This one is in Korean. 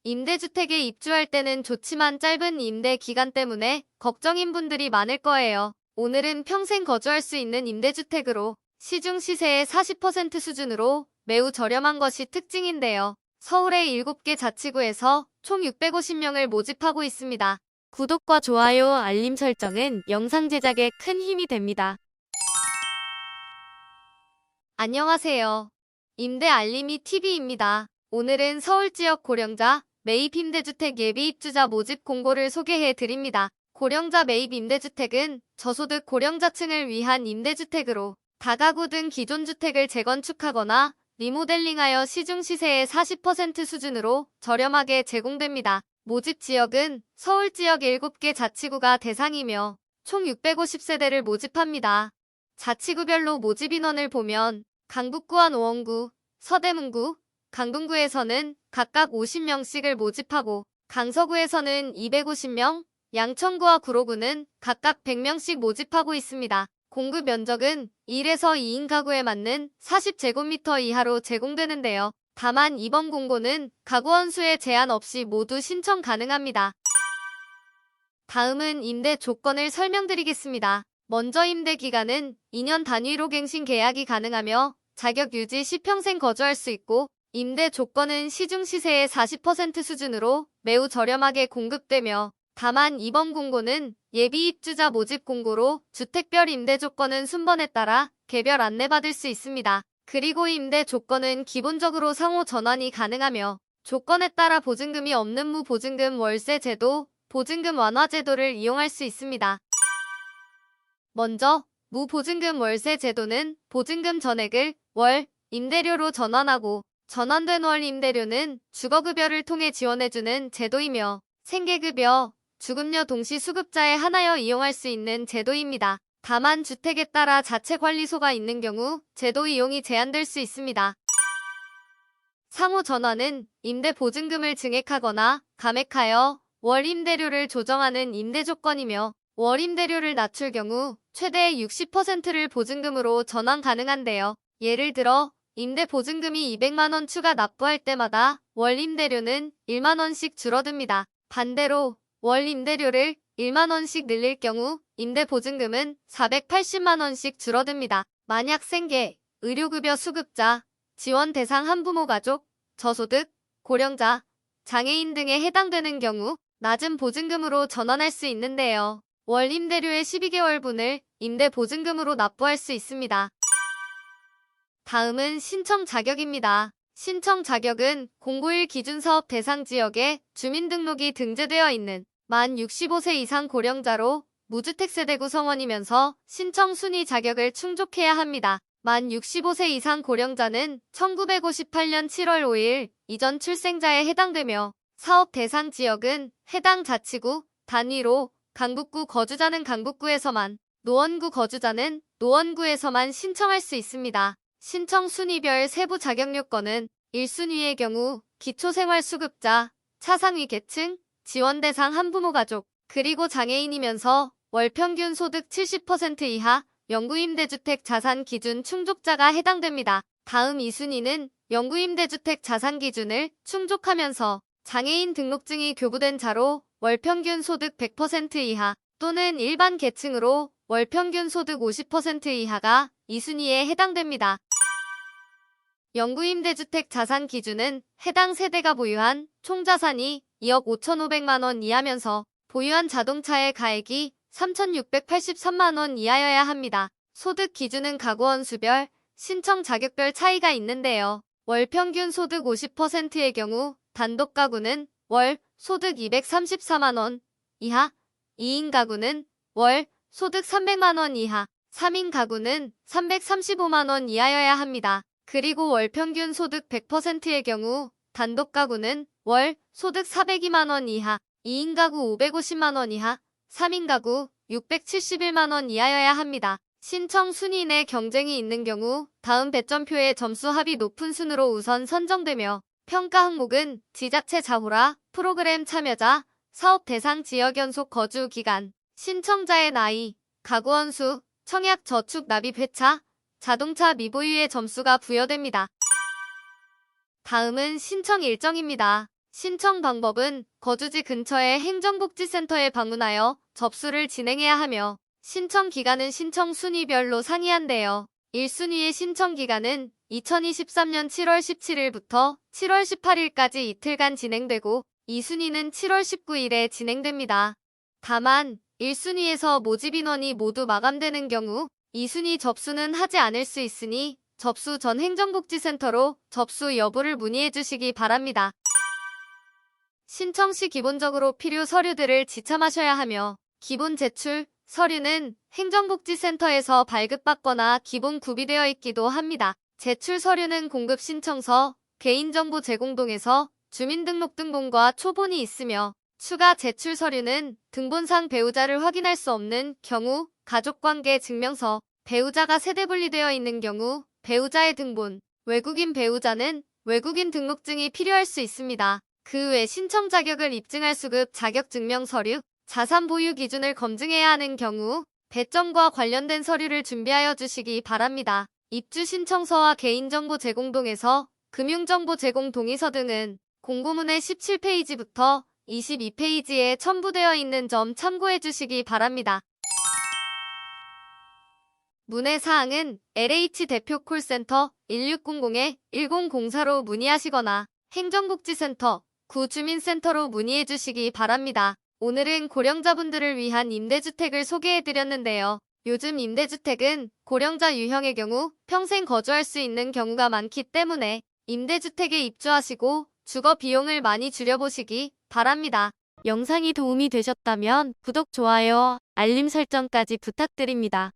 임대주택에 입주할 때는 좋지만 짧은 임대 기간 때문에 걱정인 분들이 많을 거예요. 오늘은 평생 거주할 수 있는 임대주택으로 시중 시세의 40% 수준으로 매우 저렴한 것이 특징인데요. 서울의 7개 자치구에서 총 650명을 모집하고 있습니다. 구독과 좋아요, 알림 설정은 영상 제작에 큰 힘이 됩니다. 안녕하세요. 임대 알림이 TV입니다. 오늘은 서울 지역 고령자 매입 임대주택 예비 입주자 모집 공고를 소개해 드립니다. 고령자 매입 임대주택은 저소득 고령자층을 위한 임대주택으로 다가구 등 기존 주택을 재건축하거나 리모델링하여 시중 시세의 40% 수준으로 저렴하게 제공됩니다. 모집 지역은 서울 지역 7개 자치구가 대상이며 총 650세대를 모집합니다. 자치구별로 모집 인원을 보면 강북구와 노원구, 서대문구, 강동구에서는 각각 50명씩을 모집하고 강서구에서는 250명, 양천구와 구로구는 각각 100명씩 모집하고 있습니다. 공급 면적은 1에서 2인 가구에 맞는 40제곱미터 이하로 제공되는데요. 다만 이번 공고는 가구 원수에 제한 없이 모두 신청 가능합니다. 다음은 임대 조건을 설명드리겠습니다. 먼저 임대 기간은 2년 단위로 갱신 계약이 가능하며 자격 유지 시 평생 거주할 수 있고 임대 조건은 시중 시세의 40% 수준으로 매우 저렴하게 공급되며 다만 이번 공고는 예비 입주자 모집 공고로 주택별 임대 조건은 순번에 따라 개별 안내받을 수 있습니다. 그리고 임대 조건은 기본적으로 상호 전환이 가능하며 조건에 따라 보증금이 없는 무보증금 월세 제도, 보증금 완화 제도를 이용할 수 있습니다. 먼저 무보증금 월세 제도는 보증금 전액을 월 임대료로 전환하고 전환된 월 임대료는 주거급여를 통해 지원해주는 제도이며 생계급여, 주급료 동시 수급자에 한하여 이용할 수 있는 제도입니다. 다만 주택에 따라 자체관리소가 있는 경우 제도 이용이 제한될 수 있습니다. 상호 전환은 임대 보증금을 증액하거나 감액하여 월 임대료를 조정하는 임대 조건이며 월 임대료를 낮출 경우 최대 60%를 보증금으로 전환 가능한데요. 예를 들어 임대 보증금이 200만원 추가 납부할 때마다 월 임대료는 1만원씩 줄어듭니다. 반대로 월 임대료를 1만원씩 늘릴 경우 임대 보증금은 480만원씩 줄어듭니다. 만약 생계, 의료급여 수급자, 지원 대상 한부모 가족, 저소득, 고령자, 장애인 등에 해당되는 경우 낮은 보증금으로 전환할 수 있는데요. 월 임대료의 12개월분을 임대 보증금으로 납부할 수 있습니다. 다음은 신청 자격입니다. 신청 자격은 공고1 기준 사업 대상 지역에 주민등록이 등재되어 있는 만 65세 이상 고령자로 무주택 세대 구성원이면서 신청 순위 자격을 충족해야 합니다. 만 65세 이상 고령자는 1958년 7월 5일 이전 출생자에 해당되며 사업 대상 지역은 해당 자치구, 단위로 강북구 거주자는 강북구에서만, 노원구 거주자는 노원구에서만 신청할 수 있습니다. 신청 순위별 세부 자격 요건은 1순위의 경우 기초생활수급자, 차상위 계층, 지원 대상 한부모 가족, 그리고 장애인이면서 월 평균 소득 70% 이하 영구임대주택 자산 기준 충족자가 해당됩니다. 다음 2순위는 영구임대주택 자산 기준을 충족하면서 장애인 등록증이 교부된 자로 월 평균 소득 100% 이하 또는 일반 계층으로 월 평균 소득 50% 이하가 2순위에 해당됩니다. 영구임대주택 자산 기준은 해당 세대가 보유한 총자산이 2억 5,500만원 이하면서 보유한 자동차의 가액이 3,683만원 이하여야 합니다. 소득 기준은 가구원 수별, 신청 자격별 차이가 있는데요. 월 평균 소득 50%의 경우 단독 가구는 월 소득 234만원 이하, 2인 가구는 월 소득 300만원 이하, 3인 가구는 335만원 이하여야 합니다. 그리고 월 평균 소득 100%의 경우 단독 가구는 월 소득 402만원 이하, 2인 가구 550만원 이하, 3인 가구 671만원 이하여야 합니다. 신청 순위 내 경쟁이 있는 경우 다음 배점표의 점수 합이 높은 순으로 우선 선정되며 평가 항목은 지자체 자호라, 프로그램 참여자, 사업 대상 지역 연속 거주 기간, 신청자의 나이, 가구원 수, 청약 저축 납입 회차, 자동차 미보유의 점수가 부여됩니다. 다음은 신청 일정입니다. 신청 방법은 거주지 근처의 행정복지센터에 방문하여 접수를 진행해야 하며 신청 기간은 신청 순위별로 상이한데요. 1순위의 신청 기간은 2023년 7월 17일부터 7월 18일까지 이틀간 진행되고 2순위는 7월 19일에 진행됩니다. 다만 1순위에서 모집 인원이 모두 마감되는 경우 2순위 접수는 하지 않을 수 있으니 접수 전 행정복지센터로 접수 여부를 문의해 주시기 바랍니다. 신청 시 기본적으로 필요 서류들을 지참하셔야 하며 기본 제출 서류는 행정복지센터에서 발급받거나 기본 구비되어 있기도 합니다. 제출 서류는 공급 신청서, 개인정보 제공동에서 주민등록등본과 초본이 있으며 추가 제출 서류는 등본상 배우자를 확인할 수 없는 경우 가족관계 증명서, 배우자가 세대 분리되어 있는 경우 배우자의 등본, 외국인 배우자는 외국인 등록증이 필요할 수 있습니다. 그 외 신청 자격을 입증할 수급 자격증명 서류, 자산 보유 기준을 검증해야 하는 경우 배점과 관련된 서류를 준비하여 주시기 바랍니다. 입주 신청서와 개인정보 제공동에서 금융정보 제공 동의서 등은 공고문의 17페이지부터 22페이지에 첨부되어 있는 점 참고해 주시기 바랍니다. 문의 사항은 LH 대표 콜센터 1600-1004로 문의하시거나 행정복지센터, 구주민센터로 문의해 주시기 바랍니다. 오늘은 고령자분들을 위한 임대주택을 소개해드렸는데요. 요즘 임대주택은 고령자 유형의 경우 평생 거주할 수 있는 경우가 많기 때문에 임대주택에 입주하시고 주거 비용을 많이 줄여보시기 바랍니다. 영상이 도움이 되셨다면 구독, 좋아요, 알림 설정까지 부탁드립니다.